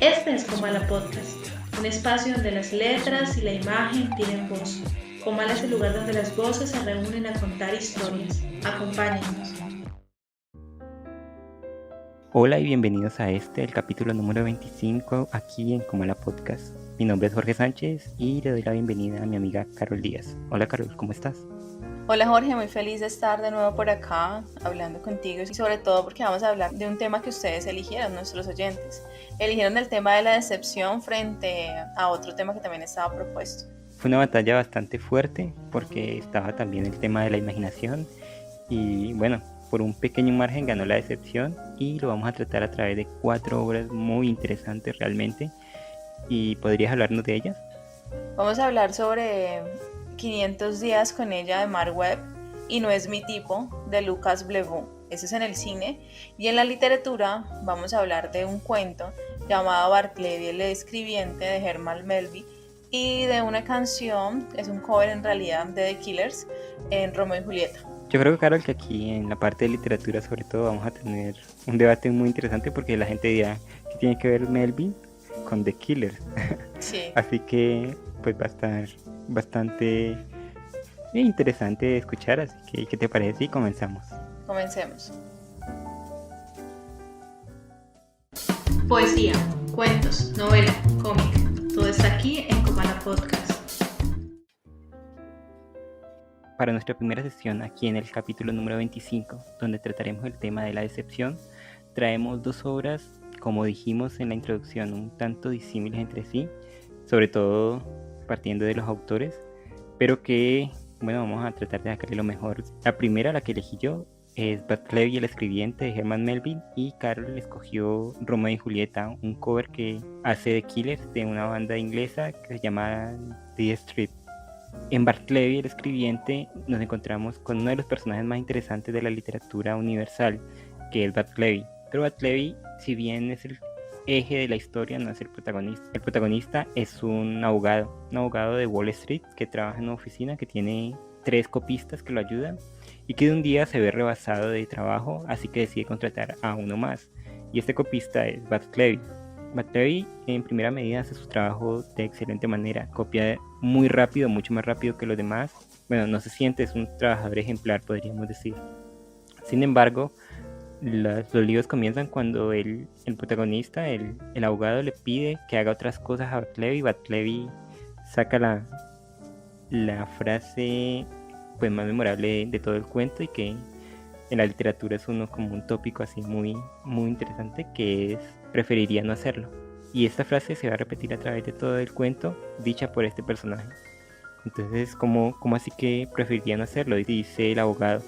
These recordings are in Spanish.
Este es Comala Podcast, un espacio donde las letras y la imagen tienen voz. Comala es el lugar donde las voces se reúnen a contar historias. Acompáñennos. Hola y bienvenidos a el capítulo número 25 aquí en Comala Podcast. Mi nombre es Jorge Sánchez y le doy la bienvenida a mi amiga Carol Díaz. Hola Carol, ¿cómo estás? Hola Jorge, muy feliz de estar de nuevo por acá hablando contigo y sobre todo porque vamos a hablar de un tema que ustedes eligieron, nuestros oyentes. Eligieron el tema de la decepción frente a otro tema que también estaba propuesto. Fue una batalla bastante fuerte porque estaba también el tema de la imaginación y bueno, por un pequeño margen ganó la decepción y lo vamos a tratar a través de 4 obras muy interesantes realmente. ¿Y podrías hablarnos de ellas? Vamos a hablar sobre 500 días con ella de Mark Webb y No es mi tipo de Lucas Blevaux. Ese es en el cine. Y en la literatura vamos a hablar de un cuento llamado Bartleby el escribiente de Herman Melville y de una canción, es un cover en realidad de The Killers, en Romeo y Julieta. Yo creo, Carol, que aquí en la parte de literatura sobre todo vamos a tener un debate muy interesante porque la gente dirá que tiene que ver Melville con The Killers. Sí. Así que pues va a estar bastante interesante de escuchar, así que ¿qué te parece si comenzamos? Comencemos. Poesía, cuentos, novela, cómic, todo está aquí en Comala Podcast. Para nuestra primera sesión aquí en el capítulo número 25, donde trataremos el tema de la decepción, traemos 2 obras, como dijimos en la introducción, un tanto disímiles entre sí, sobre todo partiendo de los autores, pero que, bueno, vamos a tratar de sacarle lo mejor. La primera, la que elegí yo, es Bartleby el escribiente de Herman Melville, y Carol escogió Romeo y Julieta, un cover que hace The Killers de una banda inglesa que se llama The Street. En Bartleby el escribiente nos encontramos con uno de los personajes más interesantes de la literatura universal, que es Bartleby. Pero Bartleby, si bien es el eje de la historia, no es el protagonista. El protagonista es un abogado de Wall Street que trabaja en una oficina que tiene 3 copistas que lo ayudan y que de un día se ve rebasado de trabajo, así que decide contratar a uno más. Y este copista es Bartleby. Bartleby en primera medida hace su trabajo de excelente manera, copia muy rápido, mucho más rápido que los demás. Bueno, no se siente, es un trabajador ejemplar, podríamos decir. Sin embargo, los líos comienzan cuando el protagonista, el abogado, le pide que haga otras cosas a Bartleby. Bartleby saca la frase pues más memorable de todo el cuento y que en la literatura es como un tópico así muy, muy interesante, que es preferiría no hacerlo. Y esta frase se va a repetir a través de todo el cuento, dicha por este personaje. Entonces, ¿cómo así que preferiría no hacerlo? Dice el abogado.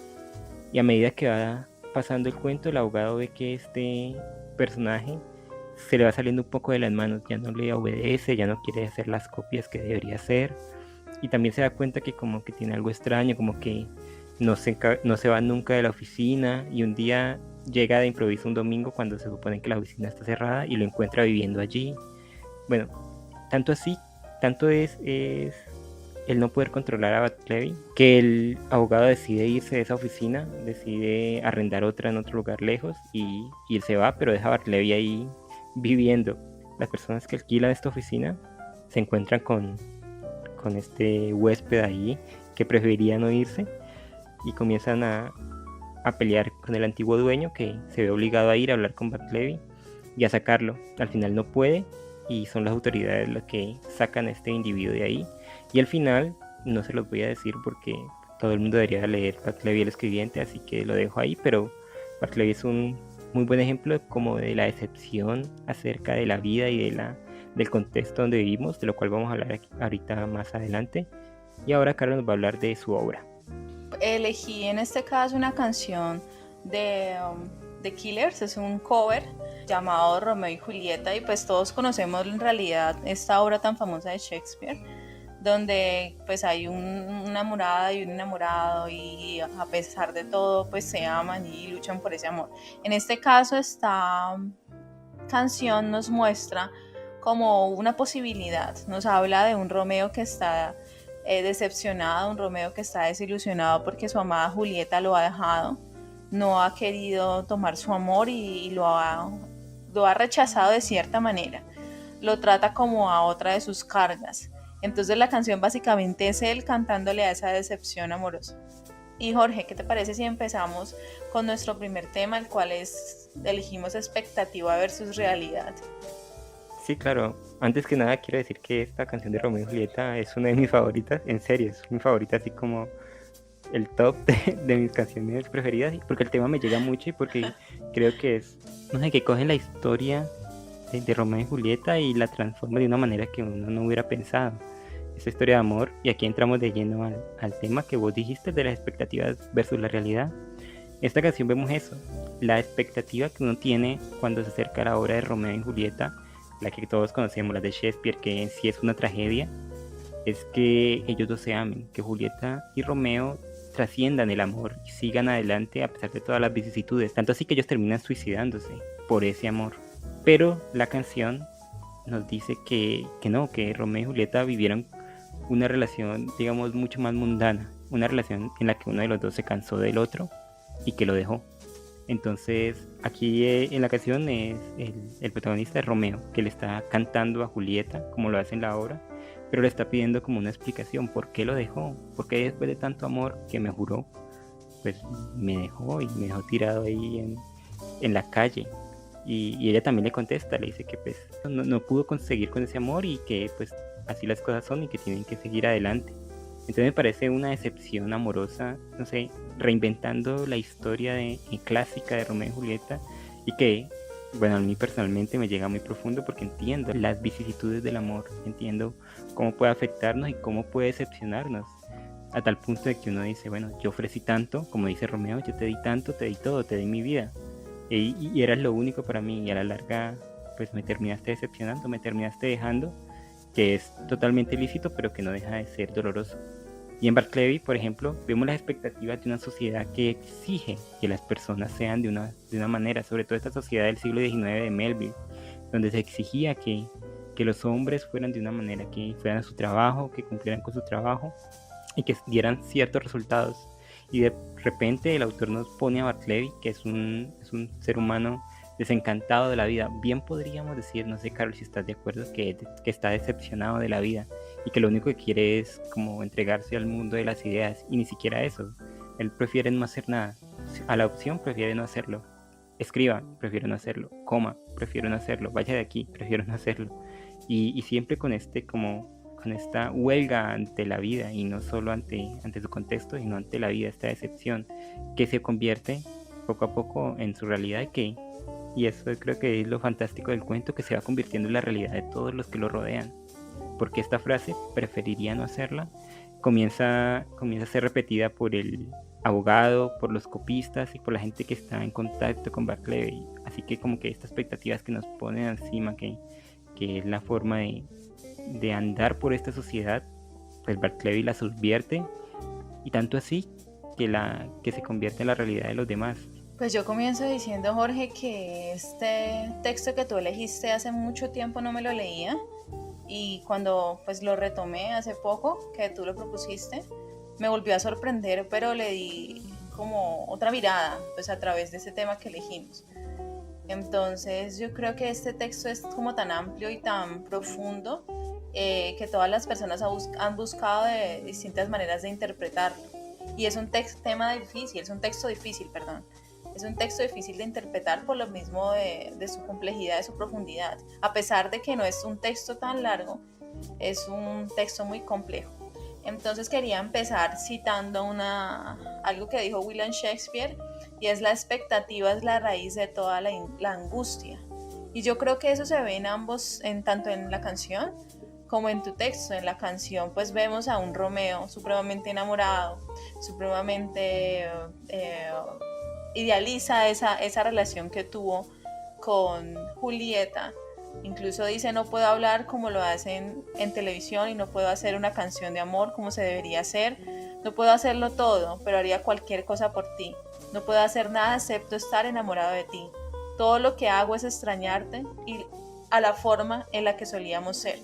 Y a medida que va pasando el cuento, el abogado ve que este personaje se le va saliendo un poco de las manos, ya no le obedece, ya no quiere hacer las copias que debería hacer, y también se da cuenta que como que tiene algo extraño, como que no se va nunca de la oficina, y un día llega de improviso un domingo cuando se supone que la oficina está cerrada y lo encuentra viviendo allí. Bueno, tanto es el no poder controlar a Bartleby, que el abogado decide irse de esa oficina, decide arrendar otra en otro lugar lejos y él se va, pero deja a Bartleby ahí viviendo. Las personas que alquilan esta oficina se encuentran con este huésped ahí que preferiría no irse y comienzan a pelear con el antiguo dueño, que se ve obligado a ir a hablar con Bartleby y a sacarlo. Al final no puede y son las autoridades las que sacan a este individuo de ahí. Y al final, no se los voy a decir porque todo el mundo debería leer Bartleby el escribiente, así que lo dejo ahí, pero Bartleby es un muy buen ejemplo como de la decepción acerca de la vida y del contexto donde vivimos, de lo cual vamos a hablar aquí, ahorita más adelante. Y ahora Carlos nos va a hablar de su obra. Elegí en este caso una canción de The Killers, es un cover llamado Romeo y Julieta, y pues todos conocemos en realidad esta obra tan famosa de Shakespeare, donde pues hay una enamorada y un enamorado y a pesar de todo pues se aman y luchan por ese amor. En este caso esta canción nos muestra como una posibilidad, nos habla de un Romeo que está decepcionado, un Romeo que está desilusionado porque su amada Julieta lo ha dejado, no ha querido tomar su amor y lo ha rechazado de cierta manera. lo trata como a otra de sus cargas. Entonces la canción básicamente es él cantándole a esa decepción amorosa. Y Jorge, ¿qué te parece si empezamos con nuestro primer tema, el cual elegimos expectativa versus realidad? Sí, claro. Antes que nada quiero decir que esta canción de Romeo y Julieta es una de mis favoritas, en serio, es mi favorita, así como el top de mis canciones preferidas, porque el tema me llega mucho y porque creo que es, no sé, que cogen la historia de Romeo y Julieta y la transforma de una manera que uno no hubiera pensado. Esa historia de amor, y aquí entramos de lleno al tema que vos dijiste de las expectativas versus la realidad. En esta canción vemos eso, la expectativa que uno tiene cuando se acerca a la obra de Romeo y Julieta, la que todos conocemos, la de Shakespeare, que en sí es una tragedia, es que ellos dos se amen, que Julieta y Romeo trasciendan el amor y sigan adelante a pesar de todas las vicisitudes, tanto así que ellos terminan suicidándose por ese amor. Pero la canción nos dice que no, que Romeo y Julieta vivieron una relación, digamos, mucho más mundana, una relación en la que uno de los dos se cansó del otro y que lo dejó. Entonces aquí en la canción es el protagonista es Romeo, que le está cantando a Julieta, como lo hace en la obra, pero le está pidiendo como una explicación, ¿por qué lo dejó? ¿Por qué después de tanto amor que me juró, pues me dejó y me dejó tirado ahí en la calle? Y ella también le contesta, le dice que pues no pudo conseguir con ese amor y que pues así las cosas son y que tienen que seguir adelante. Entonces me parece una decepción amorosa, no sé, reinventando la historia clásica de Romeo y Julieta, y que, bueno, a mí personalmente me llega muy profundo porque entiendo las vicisitudes del amor, entiendo cómo puede afectarnos y cómo puede decepcionarnos, a tal punto de que uno dice, bueno, yo ofrecí tanto, como dice Romeo, yo te di tanto, te di todo, te di mi vida, y eras lo único para mí, y a la larga pues me terminaste decepcionando, me terminaste dejando, que es totalmente ilícito, pero que no deja de ser doloroso. Y en Bartleby, por ejemplo, vemos las expectativas de una sociedad que exige que las personas sean de una manera, sobre todo esta sociedad del siglo XIX de Melville, donde se exigía que los hombres fueran de una manera, que fueran a su trabajo, que cumplieran con su trabajo y que dieran ciertos resultados. Y de repente el autor nos pone a Bartleby, que es un ser humano desencantado de la vida. Bien podríamos decir, no sé, Carlos, si estás de acuerdo, que está decepcionado de la vida y que lo único que quiere es como entregarse al mundo de las ideas, y ni siquiera eso. Él prefiere no hacer nada. A la opción prefiere no hacerlo. Escriba, prefiero no hacerlo. Coma, prefiero no hacerlo. Vaya de aquí, prefiero no hacerlo. Y siempre con esta huelga ante la vida, y no solo ante su contexto, sino ante la vida, esta decepción que se convierte poco a poco en su realidad, y eso creo que es lo fantástico del cuento, que se va convirtiendo en la realidad de todos los que lo rodean, porque esta frase, preferiría no hacerla, comienza a ser repetida por el abogado, por los copistas y por la gente que está en contacto con Bartleby. Así que como que estas expectativas que nos ponen encima, que es la forma de andar por esta sociedad, pues Bartleby la subvierte, y tanto así que se convierte en la realidad de los demás. Pues yo comienzo diciendo, Jorge, que este texto que tú elegiste hace mucho tiempo no me lo leía, y cuando pues lo retomé hace poco, que tú lo propusiste, me volvió a sorprender, pero le di como otra mirada pues a través de ese tema que elegimos. Entonces yo creo que este texto es como tan amplio y tan profundo, que todas las personas han buscado de distintas maneras de interpretarlo. Y es un tema difícil, es un texto difícil, perdón. Es un texto difícil de interpretar por lo mismo de su complejidad, de su profundidad. A pesar de que no es un texto tan largo, es un texto muy complejo. Entonces quería empezar citando algo que dijo William Shakespeare, y es: la expectativa es la raíz de toda la angustia. Y yo creo que eso se ve en ambos, tanto en la canción como en tu texto. En la canción pues vemos a un Romeo supremamente enamorado, supremamente idealiza esa relación que tuvo con Julieta. Incluso dice: no puedo hablar como lo hacen en televisión, y no puedo hacer una canción de amor como se debería hacer. No puedo hacerlo todo, pero haría cualquier cosa por ti. No puedo hacer nada excepto estar enamorado de ti. Todo lo que hago es extrañarte y a la forma en la que solíamos ser.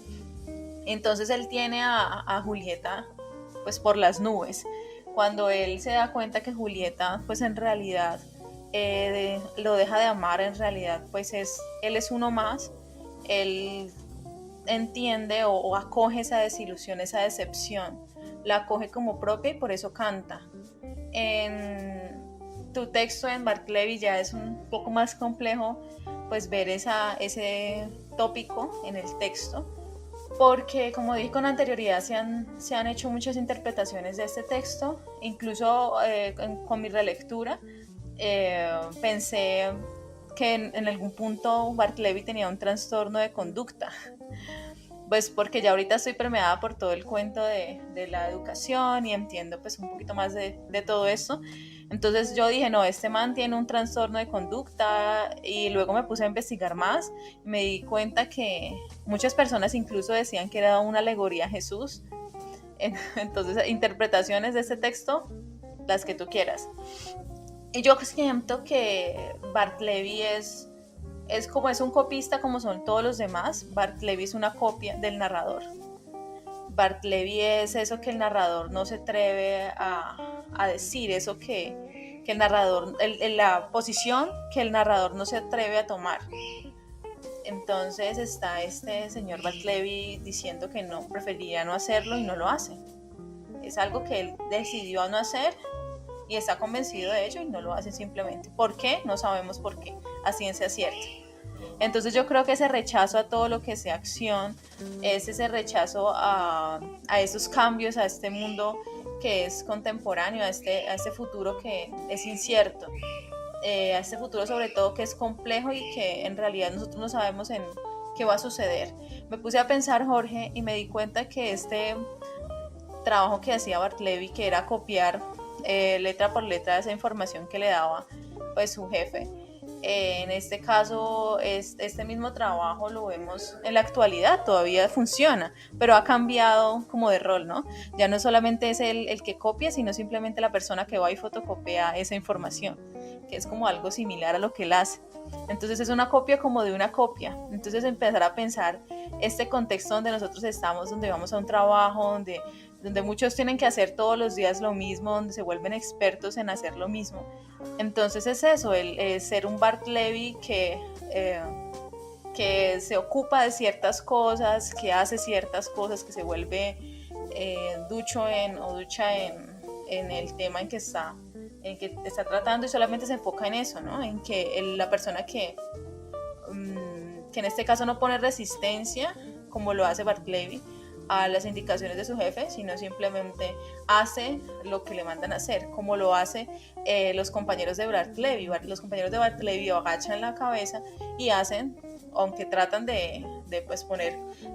Entonces él tiene a Julieta pues por las nubes. Cuando él se da cuenta que Julieta pues en realidad lo deja de amar, en realidad pues él es uno más. Él entiende o acoge esa desilusión, esa decepción, la acoge como propia y por eso canta. En tu texto en Bartleby ya es un poco más complejo pues ver ese tópico en el texto, porque como dije con anterioridad se han hecho muchas interpretaciones de este texto, incluso con mi relectura pensé que en algún punto Bartleby tenía un trastorno de conducta, pues porque ya ahorita estoy permeada por todo el cuento de la educación y entiendo pues un poquito más de todo esto. Entonces yo dije, no, este man tiene un trastorno de conducta, y luego me puse a investigar más y me di cuenta que muchas personas incluso decían que era una alegoría a Jesús. Entonces, interpretaciones de este texto, las que tú quieras. Y yo siento que Bartleby es un copista como son todos los demás. Bartleby es una copia del narrador. Bartleby es eso que el narrador no se atreve a decir, eso que el narrador, la posición que el narrador no se atreve a tomar. Entonces está este señor Bartleby diciendo que no, preferiría no hacerlo y no lo hace. Es algo que él decidió no hacer y está convencido de ello y no lo hace simplemente. ¿Por qué? No sabemos por qué, a ciencia cierta. Entonces yo creo que ese rechazo a todo lo que sea acción es ese rechazo a esos cambios, a este mundo que es contemporáneo, a este futuro que es incierto, a este futuro sobre todo que es complejo y que en realidad nosotros no sabemos en qué va a suceder. Me puse a pensar, Jorge, y me di cuenta que este trabajo que hacía Bartleby, que era copiar letra por letra esa información que le daba pues su jefe, en este caso este mismo trabajo lo vemos en la actualidad, todavía funciona, pero ha cambiado como de rol, ¿no? Ya no solamente es el que copia, sino simplemente la persona que va y fotocopia esa información, que es como algo similar a lo que él hace. Entonces es una copia como de una copia. Entonces empezar a pensar este contexto donde nosotros estamos, donde vamos a un trabajo, donde muchos tienen que hacer todos los días lo mismo, donde se vuelven expertos en hacer lo mismo. Entonces es eso, el ser un Bartleby que se ocupa de ciertas cosas, que hace ciertas cosas, que se vuelve ducha en el tema en que está tratando y solamente se enfoca en eso, ¿no? En que la persona que en este caso no pone resistencia, como lo hace Bartleby, a las indicaciones de su jefe, sino simplemente hace lo que le mandan a hacer, como lo hace los compañeros de Bartleby. Los compañeros de Bartleby agachan la cabeza y hacen, aunque tratan de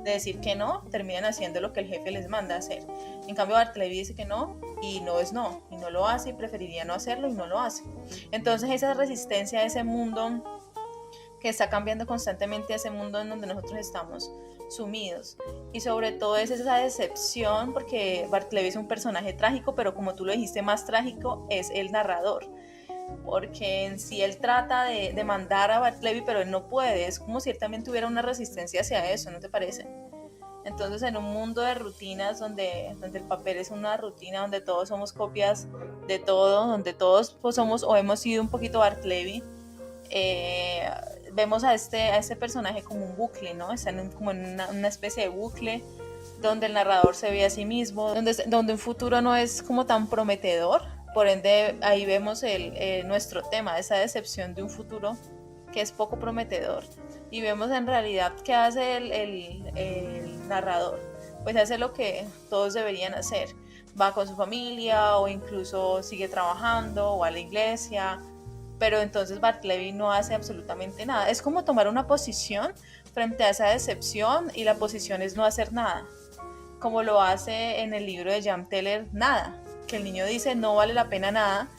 decir que no, terminan haciendo lo que el jefe les manda a hacer. En cambio Bartleby dice que no, y no es no, y no lo hace, y preferiría no hacerlo, y no lo hace. Entonces esa resistencia a ese mundo que está cambiando constantemente, a ese mundo en donde nosotros estamos sumidos, y sobre todo es esa decepción, porque Bartleby es un personaje trágico, pero como tú lo dijiste, más trágico es el narrador, porque en sí él trata de mandar a Bartleby, pero él no puede, es como si él también tuviera una resistencia hacia eso, ¿no te parece? Entonces en un mundo de rutinas donde el papel es una rutina, donde todos somos copias de todo, donde todos pues, somos o hemos sido un poquito Bartleby, vemos a este personaje como un bucle, ¿no? Está como en una especie de bucle donde el narrador se ve a sí mismo, donde un futuro no es como tan prometedor. Por ende, ahí vemos nuestro tema, esa decepción de un futuro que es poco prometedor. Y vemos en realidad qué hace el narrador. Pues hace lo que todos deberían hacer. Va con su familia o incluso sigue trabajando o va a la iglesia. Pero entonces Bartleby no hace absolutamente nada. Es como tomar una posición frente a esa decepción, y la posición es no hacer nada. Como lo hace en el libro de James Teller, nada. Que el niño dice no vale la pena nada.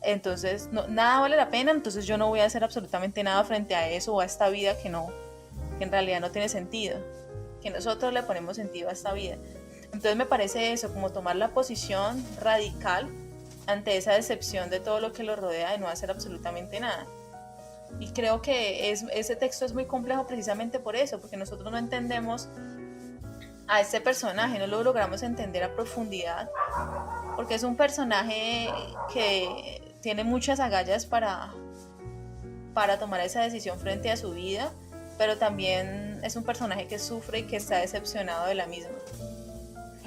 Entonces nada vale la pena, entonces yo no voy a hacer absolutamente nada frente a eso o a esta vida que en realidad no tiene sentido. Que nosotros le ponemos sentido a esta vida. Entonces me parece eso, como tomar la posición radical ante esa decepción de todo lo que lo rodea, de no hacer absolutamente nada. Y creo que ese texto es muy complejo precisamente por eso, porque nosotros no entendemos a este personaje, no lo logramos entender a profundidad, porque es un personaje que tiene muchas agallas para tomar esa decisión frente a su vida, pero también es un personaje que sufre y que está decepcionado de la misma.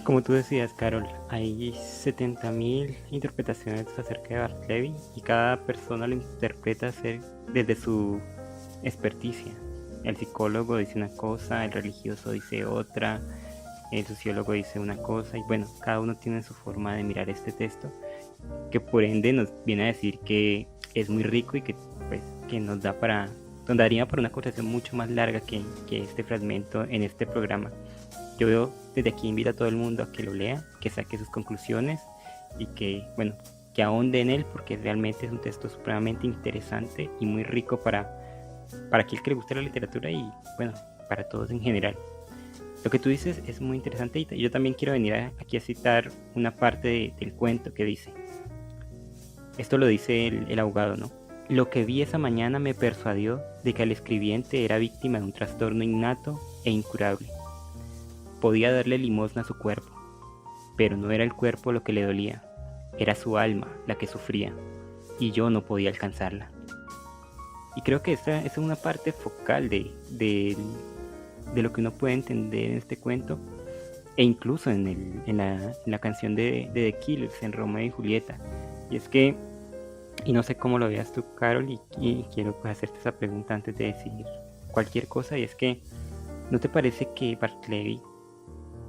Como tú decías, Carol, hay 70.000 interpretaciones acerca de Bartleby y cada persona lo interpreta desde su experticia. El psicólogo dice una cosa, el religioso dice otra, el sociólogo dice una cosa y bueno, cada uno tiene su forma de mirar este texto que por ende nos viene a decir que es muy rico y que, pues, que nos daría para una conversación mucho más larga que este fragmento en este programa. Yo desde aquí invito a todo el mundo a que lo lea, que saque sus conclusiones y que, bueno, que ahonde en él porque realmente es un texto supremamente interesante y muy rico para aquel que le gusta la literatura y, bueno, para todos en general. Lo que tú dices es muy interesante y yo también quiero venir aquí a citar una parte del cuento que dice. Esto lo dice el abogado, ¿no? Lo que vi esa mañana me persuadió de que el escribiente era víctima de un trastorno innato e incurable. Podía darle limosna a su cuerpo, pero no era el cuerpo lo que le dolía, era su alma la que sufría, y yo no podía alcanzarla. Y creo que esa es una parte focal de lo que uno puede entender en este cuento, e incluso en la canción de The Killers, en Romeo y Julieta. Y es que, y no sé cómo lo veas tú, Carol, y quiero pues hacerte esa pregunta antes de decir cualquier cosa, y es que, ¿no te parece que Bartleby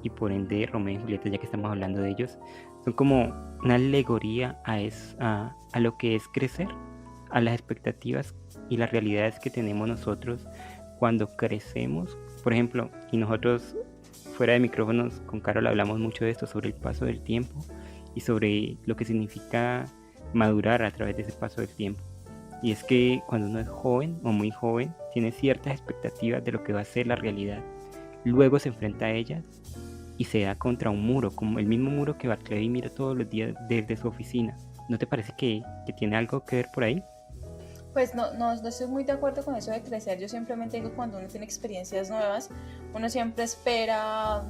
y por ende Romeo y Julieta, ya que estamos hablando de ellos, son como una alegoría a lo que es crecer, a las expectativas y las realidades que tenemos nosotros cuando crecemos? Por ejemplo, y nosotros fuera de micrófonos con Carol hablamos mucho de esto, sobre el paso del tiempo y sobre lo que significa madurar a través de ese paso del tiempo. Y es que cuando uno es joven o muy joven, tiene ciertas expectativas de lo que va a ser la realidad. Luego se enfrenta a ellas y se da contra un muro, como el mismo muro que Bartleby mira todos los días desde su oficina. ¿No te parece que tiene algo que ver por ahí? Pues no estoy muy de acuerdo con eso de crecer. Yo simplemente digo, cuando uno tiene experiencias nuevas, uno siempre espera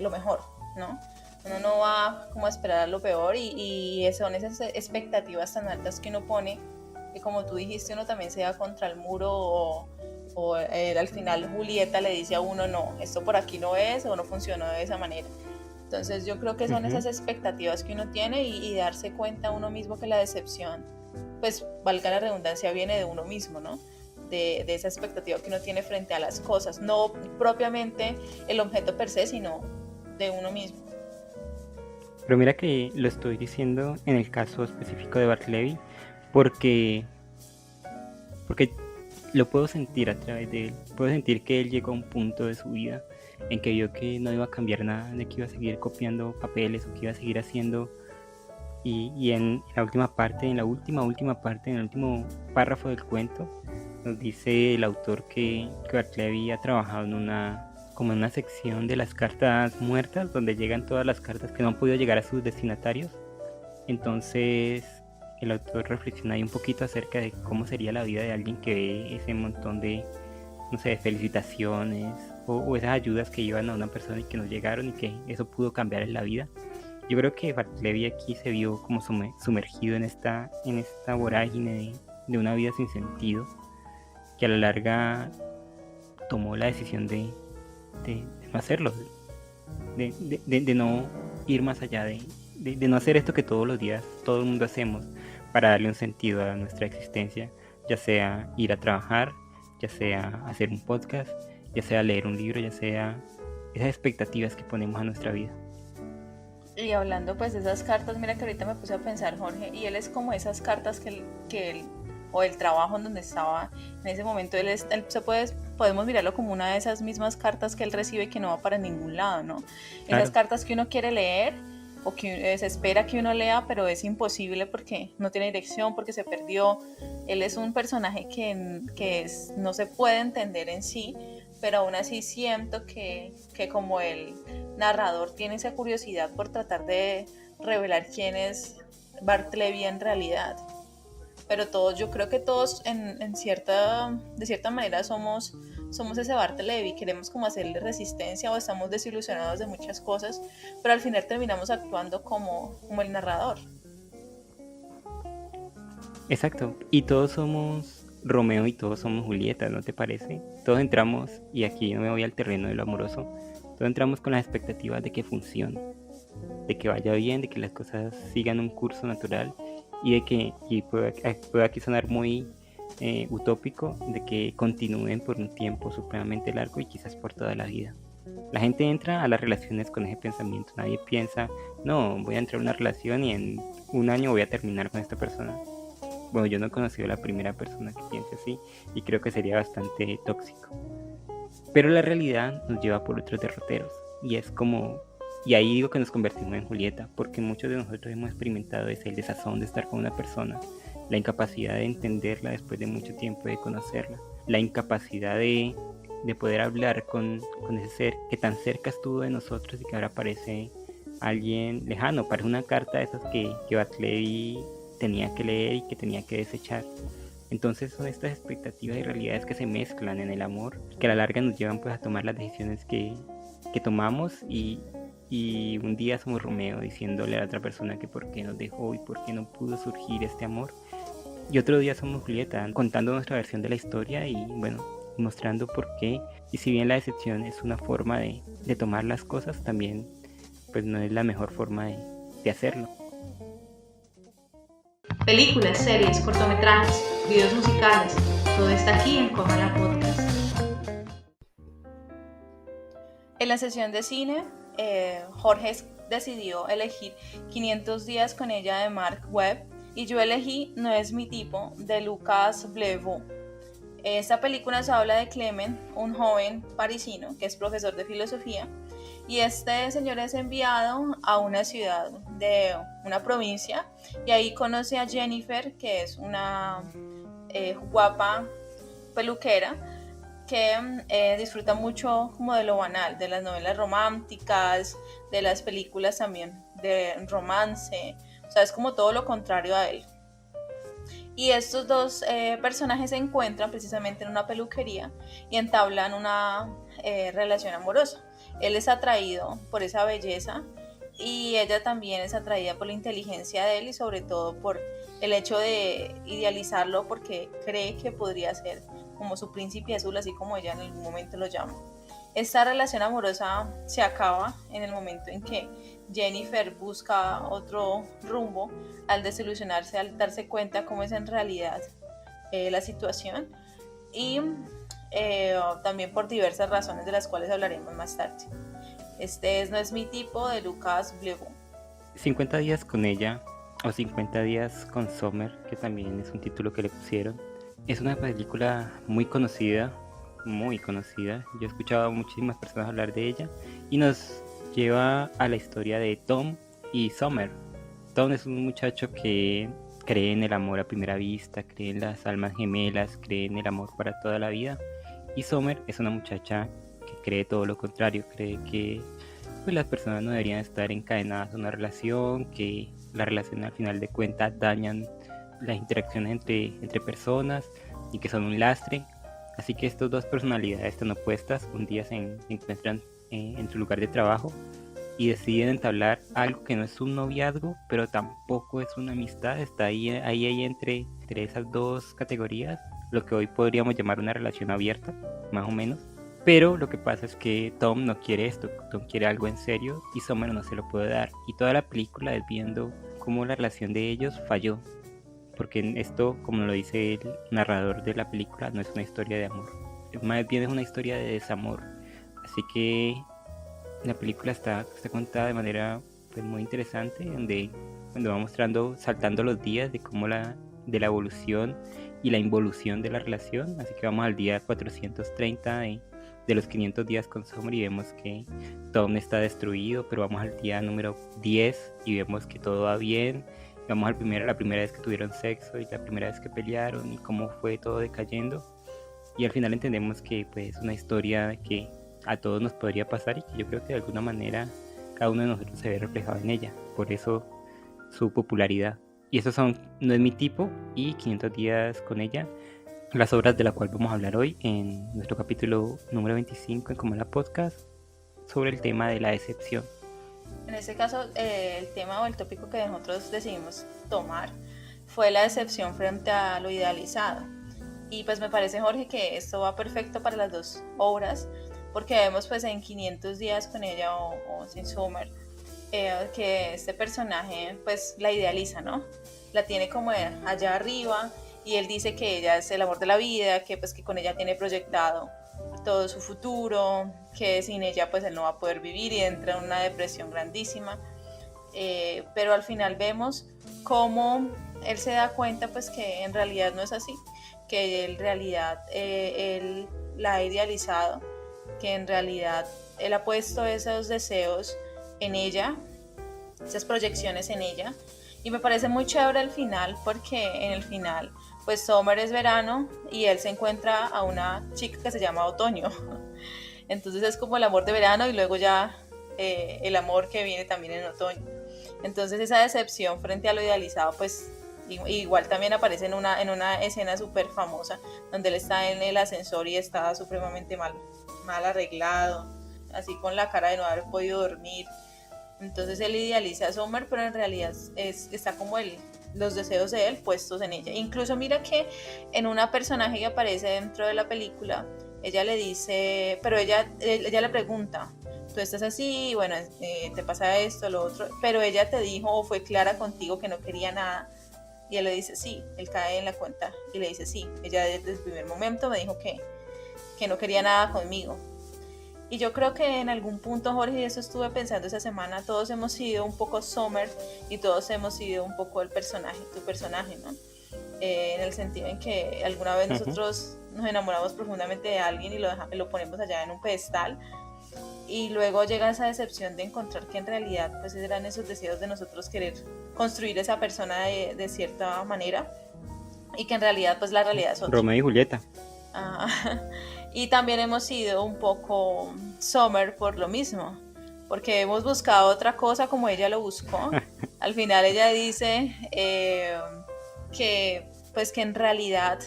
lo mejor, ¿no? Uno no va como a esperar lo peor y son esas expectativas tan altas que uno pone, y como tú dijiste, uno también se da contra el muro o al final Julieta le dice a uno, no, esto por aquí no es o no funcionó de esa manera. Entonces yo creo que son esas expectativas que uno tiene y darse cuenta uno mismo que la decepción, pues valga la redundancia, viene de uno mismo, ¿no? De esa expectativa que uno tiene frente a las cosas, no propiamente el objeto per se, sino de uno mismo. Pero mira que lo estoy diciendo en el caso específico de Bartleby porque lo puedo sentir a través de él. Puedo sentir que él llegó a un punto de su vida en que vio que no iba a cambiar nada, de que iba a seguir copiando papeles o que iba a seguir haciendo. Y en la última parte, en el último párrafo del cuento, nos dice el autor que Bartleby ha trabajado en una sección de las cartas muertas, donde llegan todas las cartas que no han podido llegar a sus destinatarios. Entonces el autor reflexiona ahí un poquito acerca de cómo sería la vida de alguien que ve ese montón de, no sé, de felicitaciones o esas ayudas que iban a una persona y que no llegaron y que eso pudo cambiar en la vida. Yo creo que Bartleby aquí se vio como sumergido en esta vorágine de una vida sin sentido, que a la larga tomó la decisión de no hacerlo, de no ir más allá, de no hacer esto que todos los días todo el mundo hacemos para darle un sentido a nuestra existencia, ya sea ir a trabajar, ya sea hacer un podcast, ya sea leer un libro, ya sea esas expectativas que ponemos a nuestra vida. Y hablando pues de esas cartas, mira que ahorita me puse a pensar, Jorge, y él es como esas cartas que él o el trabajo en donde estaba en ese momento, podemos mirarlo como una de esas mismas cartas que él recibe que no va para ningún lado, ¿no? Claro. Esas cartas que uno quiere leer o que se espera que uno lea, pero es imposible porque no tiene dirección, porque se perdió. Él es un personaje que no se puede entender en sí, pero aún así siento que como el narrador tiene esa curiosidad por tratar de revelar quién es Bartleby en realidad. Pero todos, yo creo que todos de cierta manera somos ese Bartleby, queremos como hacerle resistencia o estamos desilusionados de muchas cosas, pero al final terminamos actuando como el narrador. Exacto, y todos somos Romeo y todos somos Julieta, ¿no te parece? Todos entramos, y aquí no me voy al terreno de lo amoroso, todos entramos con las expectativas de que funcione, de que vaya bien, de que las cosas sigan un curso natural y de que, y puede aquí sonar muy utópico, de que continúen por un tiempo supremamente largo y quizás por toda la vida. La gente entra a las relaciones con ese pensamiento, nadie piensa, no, voy a entrar a una relación y en un año voy a terminar con esta persona. Bueno, yo no he conocido a la primera persona que piense así y creo que sería bastante tóxico. Pero la realidad nos lleva por otros derroteros y es como, y ahí digo que nos convertimos en Julieta, porque muchos de nosotros hemos experimentado ese el desazón de estar con una persona, la incapacidad de entenderla después de mucho tiempo de conocerla, la incapacidad de poder hablar con ese ser que tan cerca estuvo de nosotros y que ahora parece alguien lejano, parece una carta de esas que Barclay tenía que leer y que tenía que desechar. Entonces son estas expectativas y realidades que se mezclan en el amor, que a la larga nos llevan pues a tomar las decisiones que tomamos y un día somos Romeo diciéndole a la otra persona que por qué nos dejó y por qué no pudo surgir este amor. Y otro día somos Julieta contando nuestra versión de la historia y bueno, mostrando por qué. Y si bien la decepción es una forma de tomar las cosas, también pues no es la mejor forma de hacerlo. Películas, series, cortometrajes, videos musicales, todo está aquí en Comala Podcast. En la sesión de cine, Jorge decidió elegir 500 días con ella de Mark Webb y yo elegí No es mi tipo de Lucas Blevo. Esta película nos habla de Clement, un joven parisino que es profesor de filosofía, y este señor es enviado a una ciudad de una provincia y ahí conoce a Jennifer, que es una guapa peluquera que disfruta mucho como de lo banal, de las novelas románticas, de las películas también de romance, o sea, es como todo lo contrario a él. Y estos dos personajes se encuentran precisamente en una peluquería y entablan una relación amorosa. Él es atraído por esa belleza y ella también es atraída por la inteligencia de él y sobre todo por el hecho de idealizarlo porque cree que podría ser como su príncipe azul, así como ella en algún momento lo llama. Esta relación amorosa se acaba en el momento en que Jennifer busca otro rumbo al desilusionarse, al darse cuenta cómo es en realidad la situación y también por diversas razones de las cuales hablaremos más tarde. No es mi tipo de Lucas Blevo. 50 días con ella o 50 días con Summer, que también es un título que le pusieron, es una película muy conocida. Yo he escuchado a muchísimas personas hablar de ella y nos lleva a la historia de Tom y Summer. Tom es un muchacho que cree en el amor a primera vista, cree en las almas gemelas, cree en el amor para toda la vida. Y Summer es una muchacha que cree todo lo contrario, cree que pues, las personas no deberían estar encadenadas a una relación, que la relación al final de cuentas dañan las interacciones entre personas y que son un lastre. Así que estas dos personalidades tan opuestas un día se encuentran en su lugar de trabajo y deciden entablar algo que no es un noviazgo, pero tampoco es una amistad, está ahí entre esas dos categorías, lo que hoy podríamos llamar una relación abierta, más o menos. Pero lo que pasa es que Tom no quiere esto, Tom quiere algo en serio y Summer no se lo puede dar. Y toda la película es viendo cómo la relación de ellos falló. Porque esto, como lo dice el narrador de la película, no es una historia de amor. Más bien es una historia de desamor. Así que la película está contada de manera pues, muy interesante, donde va mostrando, saltando los días de cómo de la evolución y la involución de la relación. Así que vamos al día 430 de los 500 días con Summer y vemos que Tom está destruido, pero vamos al día número 10 y vemos que todo va bien. Vamos a la primera vez que tuvieron sexo y la primera vez que pelearon y cómo fue todo decayendo. Y al final entendemos que pues, es una historia que a todos nos podría pasar y que yo creo que de alguna manera cada uno de nosotros se ve reflejado en ella. Por eso su popularidad. Y esos son No es mi tipo y 500 días con ella. Las obras de las cuales vamos a hablar hoy en nuestro capítulo número 25 en Comala Podcast sobre el tema de la decepción. En este caso, el tema o el tópico que nosotros decidimos tomar fue la decepción frente a lo idealizado. Y pues me parece, Jorge, que esto va perfecto para las dos obras, porque vemos pues en 500 días con ella o sin Summer, que este personaje pues la idealiza, ¿no? La tiene como allá arriba, y él dice que ella es el amor de la vida, que pues que con ella tiene proyectado todo su futuro, que sin ella pues él no va a poder vivir y entra en una depresión grandísima. Pero al final vemos cómo él se da cuenta pues que en realidad no es así, que en realidad él la ha idealizado, que en realidad él ha puesto esos deseos en ella, esas proyecciones en ella, y me parece muy chévere el final, porque en el final pues Summer es verano y él se encuentra a una chica que se llama Otoño. Entonces es como el amor de verano y luego ya el amor que viene también en otoño. Entonces esa decepción frente a lo idealizado pues igual también aparece en una escena súper famosa donde él está en el ascensor y está supremamente mal arreglado, así con la cara de no haber podido dormir. Entonces él idealiza a Summer, pero en realidad está como los deseos de él puestos en ella. Incluso mira que en una personaje que aparece dentro de la película, ella le dice, pero ella le pregunta, tú estás así, bueno, te pasa esto, lo otro, pero ella te dijo o fue clara contigo que no quería nada. Y él le dice sí, él cae en la cuenta y le dice sí, ella desde el primer momento me dijo que no quería nada conmigo. Y yo creo que en algún punto, Jorge, y eso estuve pensando esa semana, todos hemos sido un poco Summer y todos hemos sido un poco tu personaje, ¿no? En el sentido en que alguna vez nosotros nos enamoramos profundamente de alguien y lo ponemos allá en un pedestal, y luego llega esa decepción de encontrar que en realidad pues eran esos deseos de nosotros querer construir esa persona de cierta manera, y que en realidad pues la realidad es otra. Romeo y Julieta. Y también hemos sido un poco Summer por lo mismo, porque hemos buscado otra cosa como ella lo buscó. Al final ella dice que en realidad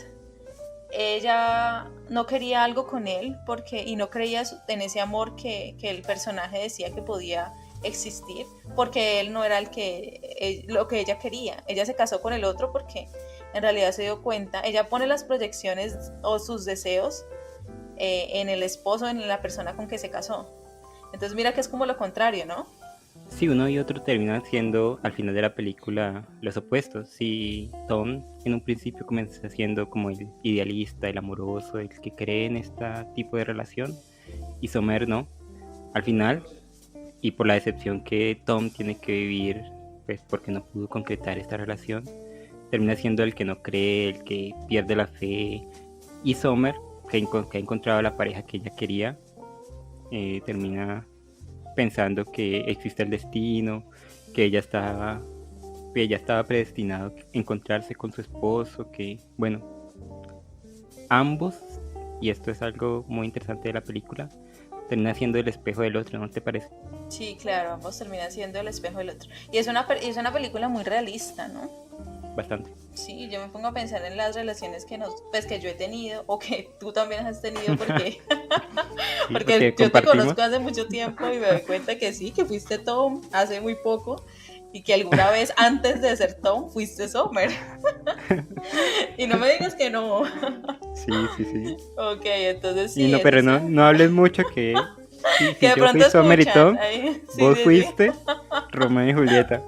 ella no quería algo con él y no creía en ese amor que el personaje decía que podía existir, porque él no era lo que ella quería. Ella se casó con el otro porque en realidad se dio cuenta, ella pone las proyecciones o sus deseos en el esposo, en la persona con que se casó. Entonces mira que es como lo contrario, ¿no? Sí, uno y otro terminan siendo al final de la película los opuestos. Si Tom en un principio comienza siendo como el idealista, el amoroso, el que cree en este tipo de relación, y Summer no, al final, y por la decepción que Tom tiene que vivir, pues porque no pudo concretar esta relación, termina siendo el que no cree, el que pierde la fe, y Summer, que ha encontrado la pareja que ella quería, termina pensando que existe el destino, que ella estaba predestinado a encontrarse con su esposo, que bueno, ambos, y esto es algo muy interesante de la película, termina siendo el espejo del otro, ¿no te parece? Sí, claro, ambos terminan siendo el espejo del otro. Y es una película muy realista, ¿no? Bastante. Sí, yo me pongo a pensar en las relaciones que yo he tenido o que tú también has tenido, porque porque yo te conozco hace mucho tiempo y me doy cuenta que sí, que fuiste Tom hace muy poco y que alguna vez antes de ser Tom fuiste Summer. Y no me digas que no. Sí. Ok, entonces sí. Y no, pero no hables mucho que si que de yo pronto fui Summer y Tom, vos fuiste Romeo y Julieta.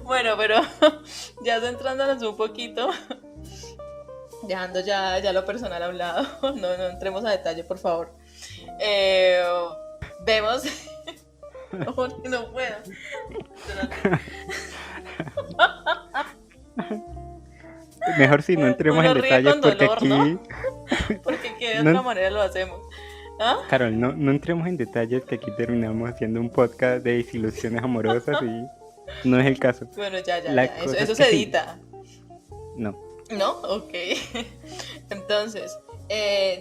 Bueno, pero ya centrándonos un poquito, dejando ya lo personal a un lado, no entremos a detalle, por favor. Vemos... no puedo. Mejor si no entremos en detalle porque dolor, aquí... ¿no? Porque que de otra manera lo hacemos. ¿Ah? Carol, no entremos en detalles que aquí terminamos haciendo un podcast de desilusiones amorosas y no es el caso. Bueno, ya. Eso se edita. Sí. No. ¿No? Ok. Entonces,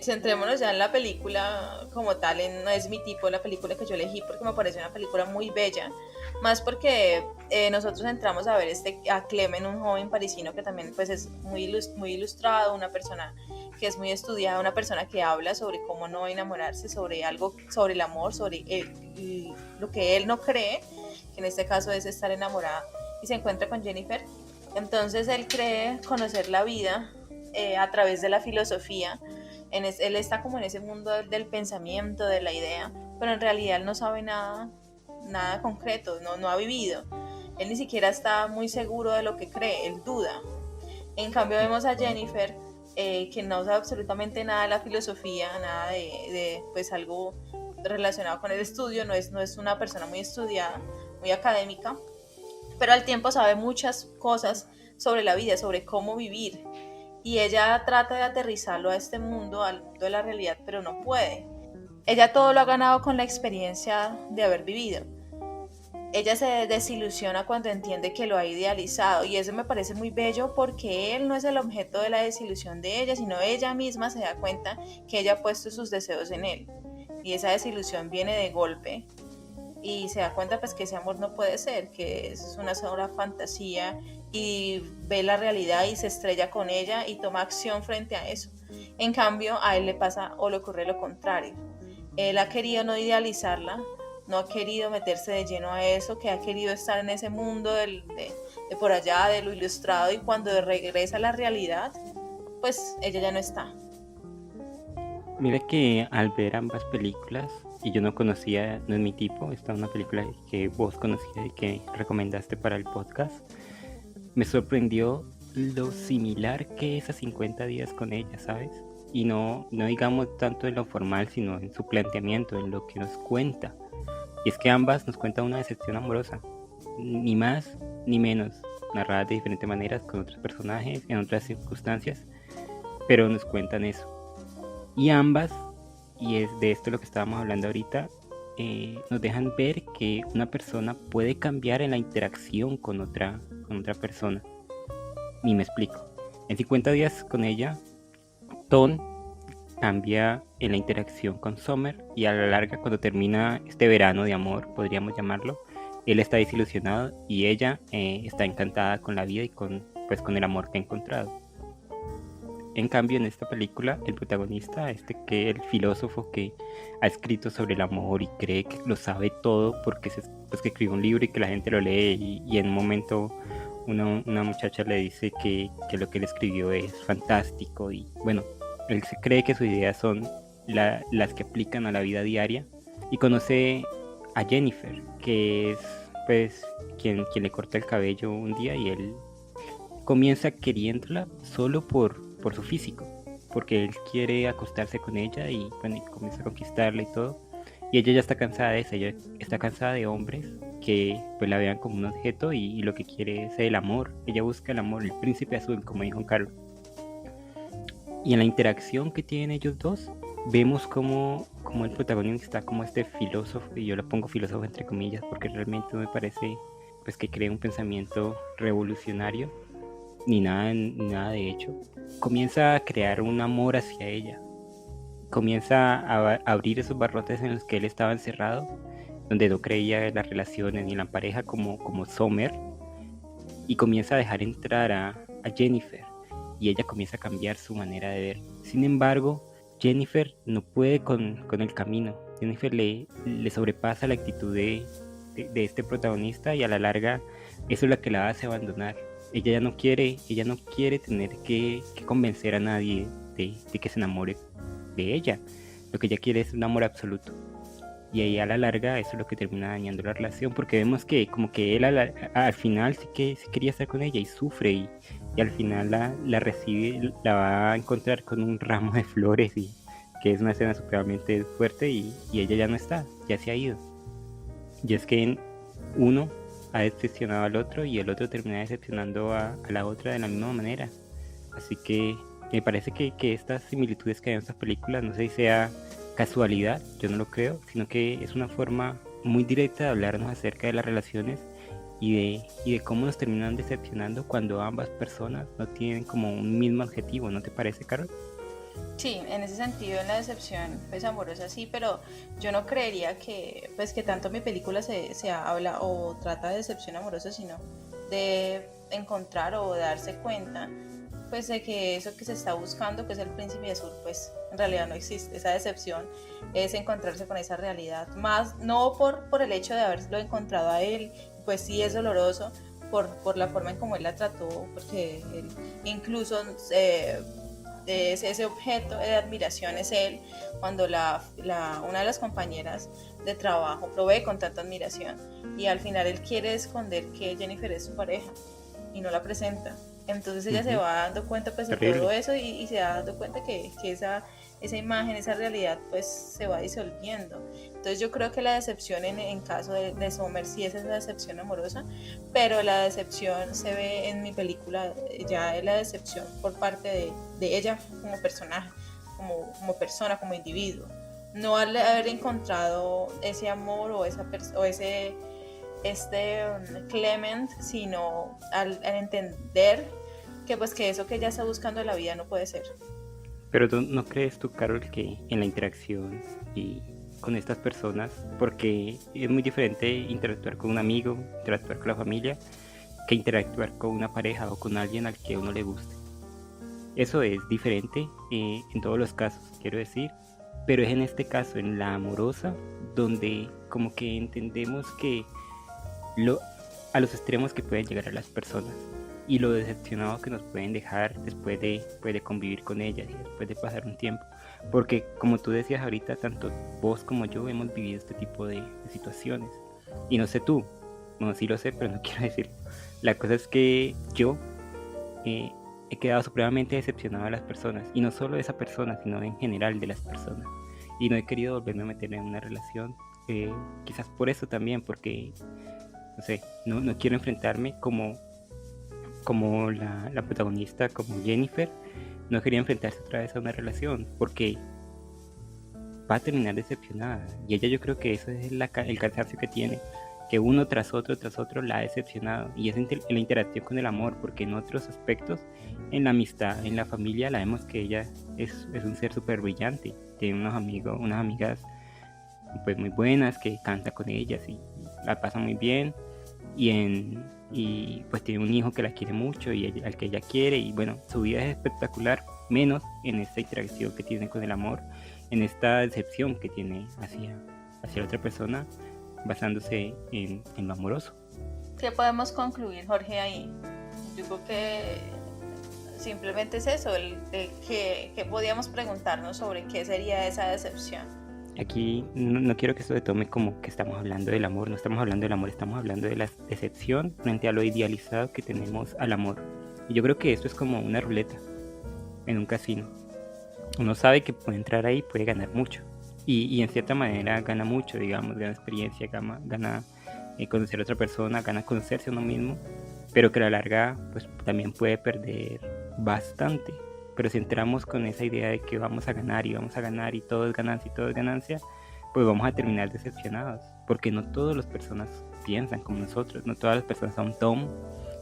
centrémonos ya en la película como tal. No es mi tipo la película que yo elegí porque me parece una película muy bella. Más porque nosotros entramos a ver a Clement, un joven parisino que también pues es muy ilustrado, una persona que es muy estudiada, una persona que habla sobre cómo no enamorarse, sobre el amor, sobre lo que él no cree, que en este caso es estar enamorada, y se encuentra con Jennifer, Entonces él cree conocer la vida a través de la filosofía. Él está como en ese mundo del pensamiento, de la idea, pero en realidad él no sabe nada concreto, no ha vivido. Él ni siquiera está muy seguro de lo que cree, él duda. En cambio vemos a Jennifer, que no sabe absolutamente nada de la filosofía, nada de pues algo relacionado con el estudio, no es una persona muy estudiada, muy académica, pero al tiempo sabe muchas cosas sobre la vida, sobre cómo vivir. Y ella trata de aterrizarlo a este mundo, al mundo de la realidad, pero no puede. Ella todo lo ha ganado con la experiencia de haber vivido. Ella se desilusiona cuando entiende que lo ha idealizado, y eso me parece muy bello porque él no es el objeto de la desilusión de ella, sino ella misma se da cuenta que ella ha puesto sus deseos en él, y esa desilusión viene de golpe y se da cuenta pues que ese amor no puede ser, que es una sola fantasía, y ve la realidad y se estrella con ella y toma acción frente a eso. En cambio a él le pasa o le ocurre lo contrario. Él ha querido no idealizarla, no ha querido meterse de lleno a eso, que ha querido estar en ese mundo de por allá, de lo ilustrado, y cuando regresa a la realidad, pues ella ya no está. Mira que al ver ambas películas, y yo no conocía, no es mi tipo, esta es una película que vos conocías y que recomendaste para el podcast, me sorprendió lo similar que es a 50 días con ella, ¿sabes? Y no digamos tanto en lo formal, sino en su planteamiento, en lo que nos cuenta. Y es que ambas nos cuentan una decepción amorosa, ni más ni menos, narradas de diferentes maneras, con otros personajes, en otras circunstancias, pero nos cuentan eso. Y ambas, y es de esto lo que estábamos hablando ahorita, nos dejan ver que una persona puede cambiar en la interacción con otra persona. Ni me explico. En 50 días con ella, Tom cambia en la interacción con Summer, y a la larga, cuando termina este verano de amor, podríamos llamarlo, él está desilusionado y ella está encantada con la vida y con el amor que ha encontrado. En cambio, en esta película, el protagonista, que el filósofo que ha escrito sobre el amor y cree que lo sabe todo porque que escribió un libro y que la gente lo lee, y en un momento una muchacha le dice que lo que él escribió es fantástico, y bueno, él se cree que sus ideas son las que aplican a la vida diaria, y conoce a Jennifer, que es pues quien le corta el cabello un día, y él comienza queriéndola solo por su físico, porque él quiere acostarse con ella, y bueno, y comienza a conquistarla y todo, y ella ya está cansada de eso, ella está cansada de hombres que pues la vean como un objeto, y lo que quiere es el amor. Ella busca el amor, el príncipe azul, como dijo Carlos. Y en la interacción que tienen ellos dos, vemos como el protagonista, como este filósofo, y yo lo pongo filósofo entre comillas porque realmente me parece pues que crea un pensamiento revolucionario, ni nada de hecho, comienza a crear un amor hacia ella, comienza a abrir esos barrotes en los que él estaba encerrado, donde no creía en las relaciones ni en la pareja como Summer, y comienza a dejar entrar a Jennifer, y ella comienza a cambiar su manera de ver. Sin embargo, Jennifer no puede con el camino. Jennifer le sobrepasa la actitud de este protagonista, y a la larga eso es lo que la hace abandonar. Ella no quiere tener que convencer a nadie de que se enamore de ella. Lo que ella quiere es un amor absoluto. Y ahí a la larga eso es lo que termina dañando la relación, porque vemos que como que él al final sí quería estar con ella, y sufre, y al final la recibe, la va a encontrar con un ramo de flores, y que es una escena supremamente fuerte, y ella ya no está, ya se ha ido. Y es que uno ha decepcionado al otro, y el otro termina decepcionando a la otra de la misma manera. Así que me parece que estas similitudes que hay en estas películas, no sé si sea casualidad, yo no lo creo, sino que es una forma muy directa de hablarnos acerca de las relaciones, y de cómo nos terminan decepcionando cuando ambas personas no tienen como un mismo objetivo. ¿No te parece, Carol? Sí, en ese sentido, en la decepción pues amorosa sí, pero yo no creería que tanto mi película se habla o trata de decepción amorosa, sino de encontrar o darse cuenta pues de que eso que se está buscando, que es el príncipe azul, pues en realidad no existe. Esa decepción es encontrarse con esa realidad, más no por el hecho de haberlo encontrado a él, pues sí es doloroso, por la forma en cómo él la trató, porque él incluso ese objeto de admiración es él, cuando una de las compañeras de trabajo lo ve con tanta admiración y al final él quiere esconder que Jennifer es su pareja y no la presenta. Entonces ella se va dando cuenta pues de todo eso y se va dando cuenta que esa imagen, esa realidad pues se va disolviendo. Entonces yo creo que la decepción en caso de Summer sí es esa decepción amorosa, pero la decepción se ve en mi película, ya es la decepción por parte de ella como personaje, como persona, como individuo. No al haber encontrado ese amor o Clement, sino al entender que pues que eso que ella está buscando en la vida no puede ser. Pero ¿no crees tú, Carol, que en la interacción y con estas personas, porque es muy diferente interactuar con un amigo, interactuar con la familia, que interactuar con una pareja o con alguien al que a uno le guste? Eso es diferente en todos los casos, quiero decir, pero es en este caso, en la amorosa, donde como que entendemos que a los extremos que pueden llegar a las personas y lo decepcionado que nos pueden dejar después de convivir con ellas y después de pasar un tiempo, porque como tú decías ahorita, tanto vos como yo hemos vivido este tipo de situaciones, y no sé tú, no, sí lo sé, pero no quiero decirlo. La cosa es que yo he quedado supremamente decepcionado de las personas, y no solo de esa persona, sino en general de las personas, y no he querido volverme a meter en una relación, quizás por eso también, porque no sé, no quiero enfrentarme como la protagonista, como Jennifer, no quería enfrentarse otra vez a una relación, porque va a terminar decepcionada, y ella, yo creo que eso es el cansancio que tiene, que uno tras otro la ha decepcionado, y es en la interacción con el amor, porque en otros aspectos, en la amistad, en la familia, la vemos que ella es un ser súper brillante, tiene unos amigos, unas amigas pues muy buenas, que canta con ellas y la pasa muy bien, y pues tiene un hijo que la quiere mucho y al que ella quiere, y bueno, su vida es espectacular, menos en esta interacción que tiene con el amor, en esta decepción que tiene hacia la otra persona, basándose en lo amoroso. ¿Qué podemos concluir, Jorge, ahí? Yo creo que simplemente es eso, que podíamos preguntarnos sobre qué sería esa decepción. Aquí no quiero que esto se tome como que estamos hablando del amor, no estamos hablando del amor, estamos hablando de la decepción frente a lo idealizado que tenemos al amor. Y yo creo que esto es como una ruleta en un casino. Uno sabe que puede entrar ahí, puede ganar mucho. Y en cierta manera gana mucho, digamos, gana experiencia, gana conocer a otra persona, gana conocerse a uno mismo, pero que a la larga pues también puede perder bastante. Pero si entramos con esa idea de que vamos a ganar y todo es ganancia, pues vamos a terminar decepcionados, porque no todas las personas piensan como nosotros, no todas las personas son Tom,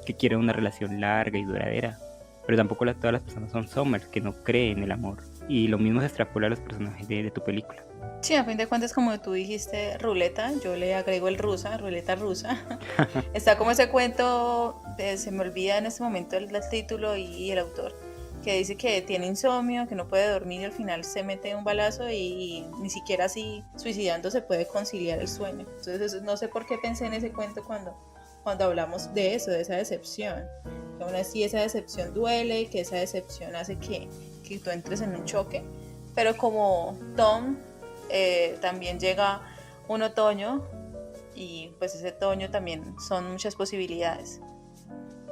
que quieren una relación larga y duradera, pero tampoco todas las personas son Summer, que no creen en el amor, y lo mismo se extrapola a los personajes de tu película. Sí, a fin de cuentas, como tú dijiste, ruleta, yo le agrego ruleta rusa. Está como ese cuento, se me olvida en este momento el título y el autor, que dice que tiene insomnio, que no puede dormir y al final se mete un balazo y ni siquiera así suicidándose puede conciliar el sueño. Entonces no sé por qué pensé en ese cuento cuando hablamos de eso, de esa decepción. Que aún así esa decepción duele, que esa decepción hace que tú entres en un choque. Pero como Tom, también llega un otoño y pues ese otoño también son muchas posibilidades.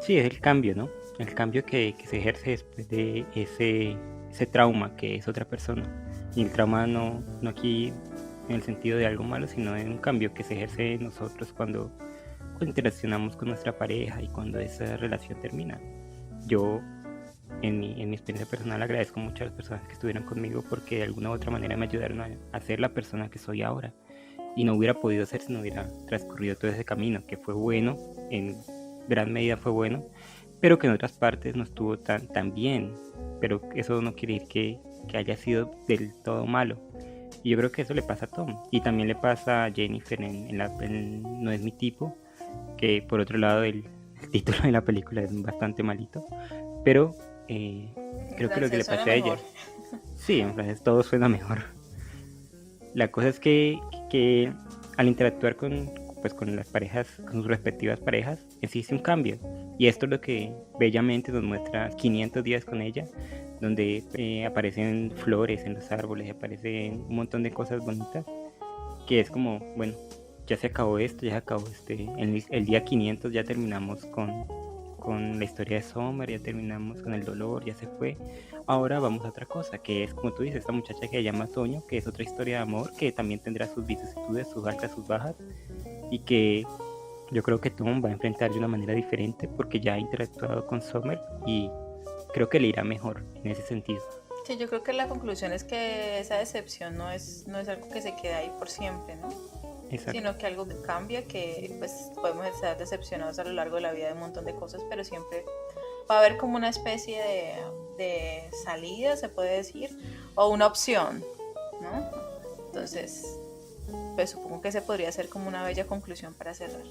Sí, es el cambio, ¿no? El cambio que se ejerce después de ese trauma que es otra persona. Y el trauma no aquí en el sentido de algo malo, sino en un cambio que se ejerce en nosotros cuando interaccionamos con nuestra pareja y cuando esa relación termina. Yo, en mi experiencia personal, agradezco mucho a las personas que estuvieron conmigo, porque de alguna u otra manera me ayudaron a ser la persona que soy ahora. Y no hubiera podido ser si no hubiera transcurrido todo ese camino, que fue bueno, en gran medida fue bueno, pero que en otras partes no estuvo tan bien. Pero eso no quiere decir que haya sido del todo malo. Y yo creo que eso le pasa a Tom. Y también le pasa a Jennifer en No es mi tipo, que por otro lado el título de la película es bastante malito. Pero creo que lo que le pasa a ella... Sí, en francés todo suena mejor. La cosa es que al interactuar con pues con las parejas, con sus respectivas parejas, existe un cambio. Y esto es lo que bellamente nos muestra 500 días con ella, donde aparecen flores en los árboles, aparecen un montón de cosas bonitas, que es como, bueno, ya se acabó esto, ya se acabó el día 500 ya terminamos con la historia de Summer, ya terminamos con el dolor, ya se fue. Ahora vamos a otra cosa, que es como tú dices, esta muchacha que se llama Soño, que es otra historia de amor, que también tendrá sus vicisitudes, sus altas, sus bajas, y que yo creo que Tom va a enfrentar de una manera diferente porque ya ha interactuado con Summer y creo que le irá mejor en ese sentido. Sí, yo creo que la conclusión es que esa decepción no es algo que se queda ahí por siempre, ¿no? Exacto. Sino que algo que cambia, que pues podemos estar decepcionados a lo largo de la vida de un montón de cosas, pero siempre va a haber como una especie de salida, se puede decir, o una opción, ¿no? Entonces, pues supongo que se podría hacer como una bella conclusión para cerrar.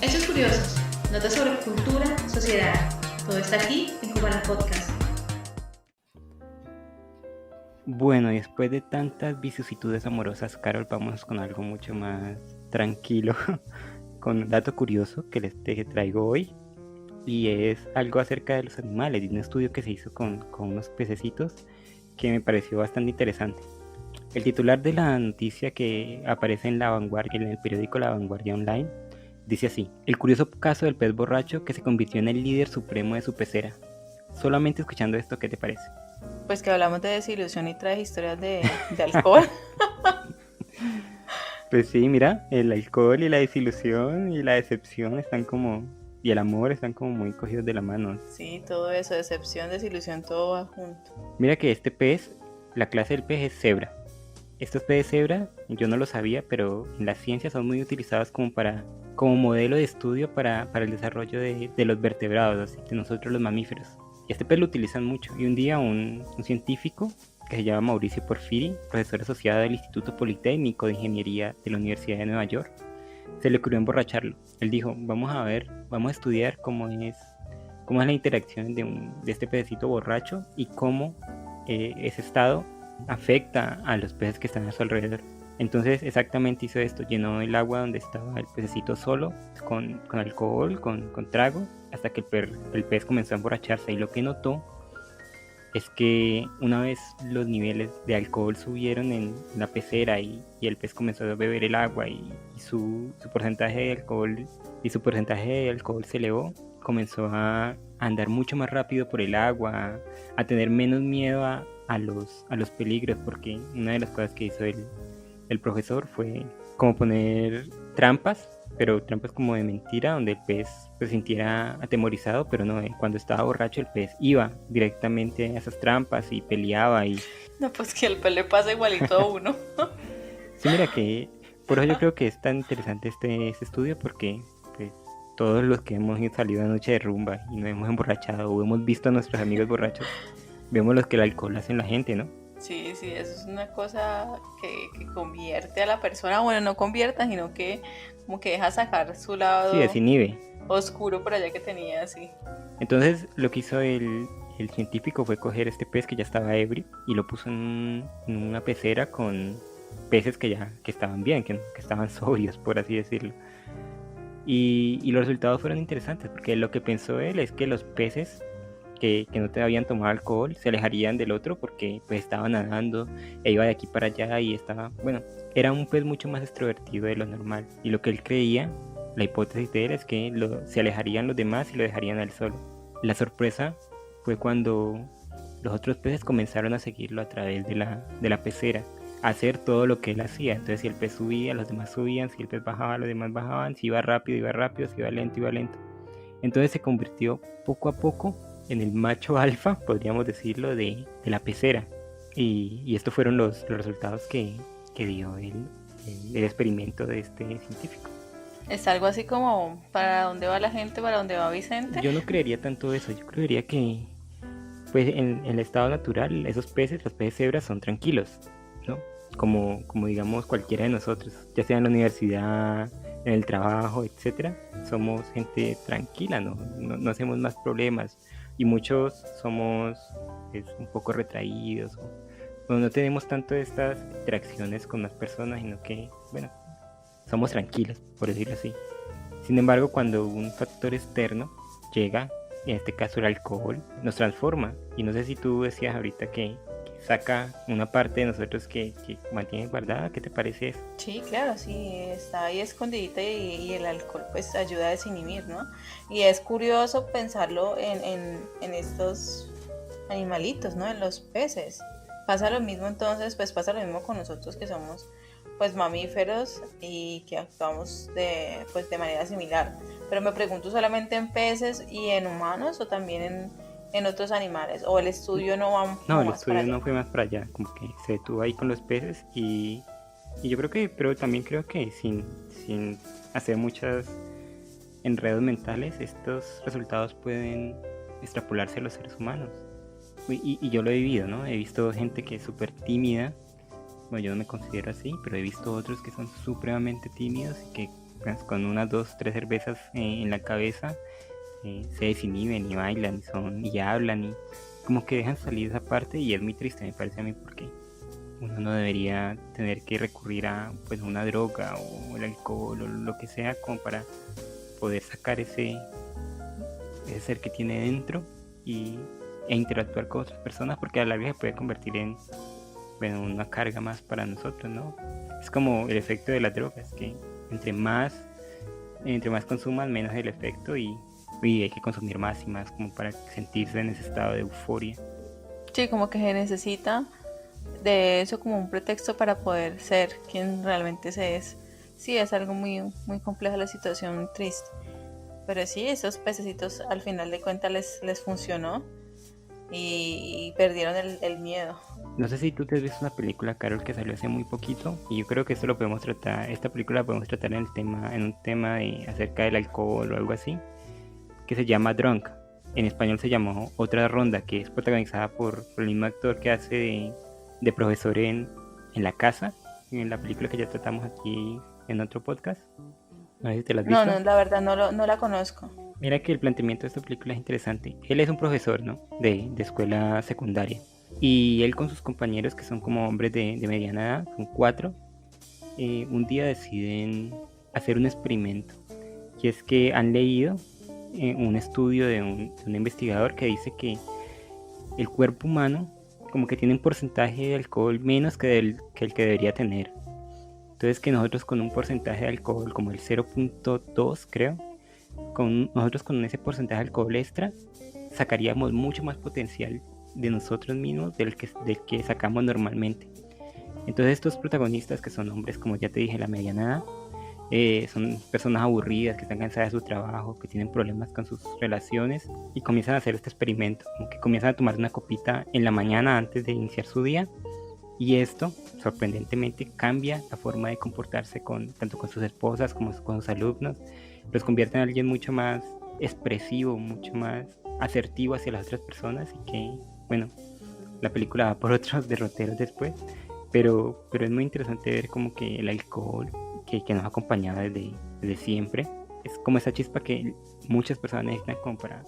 Hechos curiosos, notas sobre cultura, sociedad. Todo está aquí en Cubana Podcast. Bueno, y después de tantas vicisitudes amorosas, Carol, vamos con algo mucho más tranquilo, con un dato curioso que te traigo hoy, y es algo acerca de los animales, de un estudio que se hizo con unos pececitos que me pareció bastante interesante. El titular de la noticia que aparece en La Vanguardia, en el periódico La Vanguardia Online, dice así: el curioso caso del pez borracho que se convirtió en el líder supremo de su pecera. Solamente escuchando esto, ¿qué te parece? Pues que hablamos de desilusión y traes historias de alcohol. Pues sí, mira, el alcohol y la desilusión y la decepción están como, y el amor están como muy cogidos de la mano. Sí, todo eso, decepción, desilusión, todo va junto. Mira que este pez, la clase del pez es cebra. Estos peces cebra, yo no lo sabía, pero en la ciencia son muy utilizados como modelo de estudio para el desarrollo de los vertebrados, así de nosotros los mamíferos. Y este pez lo utilizan mucho. Y un día un científico que se llama Mauricio Porfiri, profesor asociado del Instituto Politécnico de Ingeniería de la Universidad de Nueva York, se le ocurrió emborracharlo. Él dijo, vamos a estudiar cómo es la interacción de este pececito borracho y cómo ese estado afecta a los peces que están a su alrededor. Entonces exactamente hizo esto, llenó el agua donde estaba el pececito solo con alcohol, con trago, hasta que el pez comenzó a emborracharse, y lo que notó es que una vez los niveles de alcohol subieron en la pecera y el pez comenzó a beber el agua y su porcentaje de alcohol se elevó, comenzó a andar mucho más rápido por el agua, a tener menos miedo a los peligros, porque una de las cosas que hizo el profesor fue como poner trampas, pero trampas como de mentira, donde el pez se sintiera atemorizado, pero no, cuando estaba borracho el pez iba directamente a esas trampas y peleaba y... No, pues que al pez le pasa igualito a uno. Sí, mira que por eso yo creo que es tan interesante este estudio, porque pues todos los que hemos salido anoche de rumba y nos hemos emborrachado o hemos visto a nuestros amigos borrachos, vemos los que el alcohol hace en la gente, ¿no? Sí, eso es una cosa que convierte a la persona, bueno, no convierta, sino que como que deja sacar su lado, sí, desinhibe, oscuro por allá que tenía, así. Entonces lo que hizo el científico fue coger este pez que ya estaba ebrio y lo puso en una pecera con peces que estaban bien, que estaban sobrios, por así decirlo. Y los resultados fueron interesantes, porque lo que pensó él es que los peces que no te habían tomado alcohol se alejarían del otro porque pues estaba nadando e iba de aquí para allá y era un pez mucho más extrovertido de lo normal, y lo que él creía, la hipótesis de él, es que se alejarían los demás y lo dejarían a él solo. La sorpresa fue cuando los otros peces comenzaron a seguirlo a través de la pecera, a hacer todo lo que él hacía. Entonces si el pez subía, los demás subían, si el pez bajaba, los demás bajaban, si iba rápido, si iba lento, iba lento. Entonces se convirtió poco a poco en el macho alfa, podríamos decirlo, de la pecera. Y estos fueron los resultados que dio el experimento de este científico. ¿Es algo así como para dónde va la gente, para dónde va Vicente? Yo no creería tanto eso, yo creería que pues en el estado natural los peces cebras son tranquilos, ¿no? Como digamos cualquiera de nosotros, ya sea en la universidad, en el trabajo, etcétera, somos gente tranquila, no hacemos más problemas, y muchos somos un poco retraídos o no tenemos tanto estas interacciones con las personas, sino que, bueno, somos tranquilos, por decirlo así. Sin embargo, cuando un factor externo llega, en este caso el alcohol, nos transforma. Y no sé si tú decías ahorita que saca una parte de nosotros que mantiene guardada. ¿Qué te parece eso? Sí, claro, sí, está ahí escondidita y el alcohol pues ayuda a desinhibir, ¿no? Y es curioso pensarlo en estos animalitos, ¿no? En los peces. Pasa lo mismo entonces, pues pasa lo mismo con nosotros que somos pues mamíferos y que actuamos pues de manera similar. Pero me pregunto, ¿solamente en peces y en humanos o también en otros animales? ¿O el estudio no va No, el más para estudio allá? no fue más para allá, como que se detuvo ahí con los peces y yo creo que, pero también creo que sin hacer muchos enredos mentales, estos resultados pueden extrapolarse a los seres humanos. Y yo lo he vivido, ¿no? He visto gente que es súper tímida. Bueno, yo no me considero así, pero he visto otros que son supremamente tímidos y que pues, con unas 2, 3 cervezas en la cabeza se desinhiben y bailan y hablan y como que dejan salir esa parte, y es muy triste, me parece a mí, porque uno no debería tener que recurrir a pues una droga o el alcohol o lo que sea como para poder sacar ese ser que tiene dentro e interactuar con otras personas, porque a la larga se puede convertir en, bueno, una carga más para nosotros, ¿no? Es como el efecto de las drogas, que entre más consuman, menos el efecto y hay que consumir más y más como para sentirse en ese estado de euforia. Sí, como que se necesita de eso como un pretexto para poder ser quien realmente se es. Sí, es algo muy, muy compleja la situación, muy triste. Pero sí, esos pececitos al final de cuentas les funcionó y perdieron el miedo. No sé si tú te has visto una película, Carol, que salió hace muy poquito, y yo creo que esto lo podemos tratar, esta película la podemos tratar en un tema acerca del alcohol o algo así, que se llama Drunk. En español se llamó Otra Ronda, que es protagonizada por el mismo actor que hace de profesor en La Casa, en la película que ya tratamos aquí en otro podcast. No sé si te la has No, visto. no, la verdad no la conozco. Mira que el planteamiento de esta película es interesante. Él es un profesor, ¿no? De escuela secundaria. Y él con sus compañeros, que son como hombres de mediana edad, son 4, un día deciden hacer un experimento. Y es que han leído un estudio de un investigador que dice que el cuerpo humano como que tiene un porcentaje de alcohol menos que el que debería tener. Entonces que nosotros con un porcentaje de alcohol como el 0.2 creo, nosotros con ese porcentaje de alcohol extra sacaríamos mucho más potencial de nosotros mismos del que sacamos normalmente. Entonces estos protagonistas, que son hombres, como ya te dije, la mediana edad, son personas aburridas, que están cansadas de su trabajo, que tienen problemas con sus relaciones, y comienzan a hacer este experimento, como que comienzan a tomar una copita en la mañana antes de iniciar su día, y esto sorprendentemente cambia la forma de comportarse tanto con sus esposas como con sus alumnos, los convierte en alguien mucho más expresivo, mucho más asertivo hacia las otras personas, y que, bueno, la película va por otros derroteros después, pero es muy interesante ver como que el alcohol que nos ha acompañado desde siempre es como esa chispa que muchas personas necesitan como para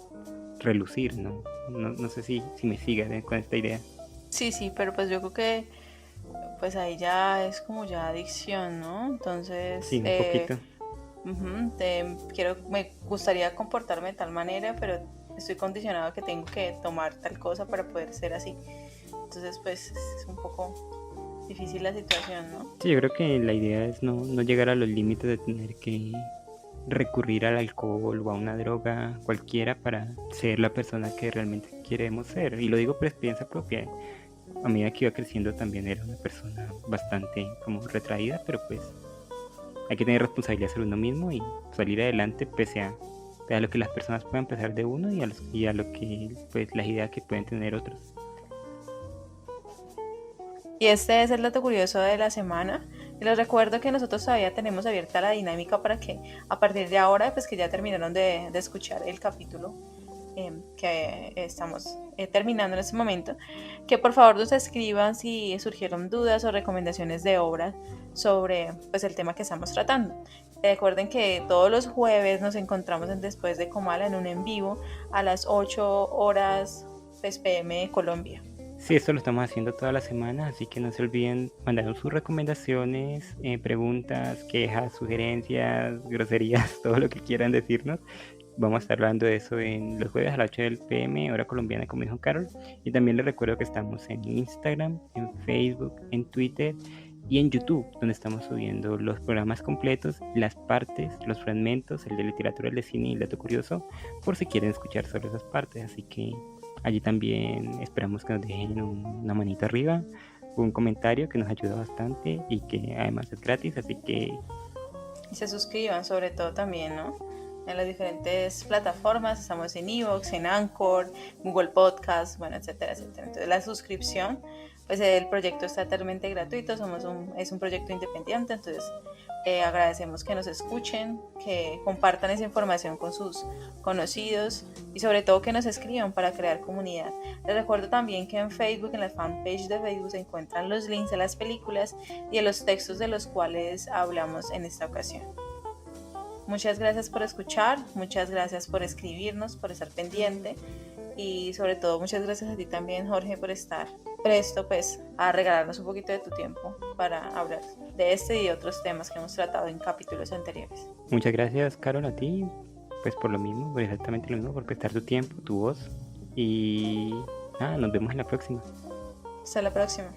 relucir, ¿no? No sé si me sigas con esta idea. Sí, pero pues yo creo que pues ahí ya es como ya adicción, ¿no? Entonces, Sí, un poquito. me gustaría comportarme de tal manera, pero estoy condicionado a que tengo que tomar tal cosa para poder ser así. Entonces, pues es un poco difícil la situación, ¿no? Sí, yo creo que la idea es no llegar a los límites de tener que recurrir al alcohol o a una droga cualquiera para ser la persona que realmente queremos ser. Y lo digo por experiencia propia. A medida que iba creciendo también era una persona bastante como retraída, pero pues hay que tener responsabilidad sobre uno mismo y salir adelante pese a lo que las personas puedan pensar de uno y a lo que pues las ideas que pueden tener otros. Y este es el dato curioso de la semana. Y les recuerdo que nosotros todavía tenemos abierta la dinámica para que a partir de ahora, pues que ya terminaron de escuchar el capítulo que estamos terminando en este momento, que por favor nos escriban si surgieron dudas o recomendaciones de obras sobre pues el tema que estamos tratando. Recuerden que todos los jueves nos encontramos en Después de Comala en un en vivo a las 8 horas PM de Colombia. Sí, esto lo estamos haciendo toda la semana, así que no se olviden mandarnos sus recomendaciones, preguntas, quejas, sugerencias, groserías, todo lo que quieran decirnos. Vamos a estar hablando de eso en los jueves a las 8 del PM, hora colombiana, como dijo Carol. Y también les recuerdo que estamos en Instagram, en Facebook, en Twitter y en YouTube, donde estamos subiendo los programas completos, las partes, los fragmentos, el de literatura, el de cine y el dato curioso, por si quieren escuchar solo esas partes. Así que allí también esperamos que nos dejen una manito arriba, un comentario que nos ayuda bastante y que además es gratis, así que... Y se suscriban sobre todo también, ¿no? En las diferentes plataformas, estamos en Evox, en Anchor, Google Podcast, bueno, etcétera, etcétera. Entonces la suscripción, pues el proyecto está totalmente gratuito, es un proyecto independiente, entonces agradecemos que nos escuchen, que compartan esa información con sus conocidos y sobre todo que nos escriban para crear comunidad. Les recuerdo también que en Facebook, en la fanpage de Facebook, se encuentran los links de las películas y de los textos de los cuales hablamos en esta ocasión. Muchas gracias por escuchar, muchas gracias por escribirnos, por estar pendiente y sobre todo muchas gracias a ti también, Jorge, por estar presto pues a regalarnos un poquito de tu tiempo para hablar de este y otros temas que hemos tratado en capítulos anteriores. Muchas gracias, Carol, a ti, pues por lo mismo, por exactamente lo mismo, por prestar tu tiempo, tu voz y nada, nos vemos en la próxima. Hasta la próxima.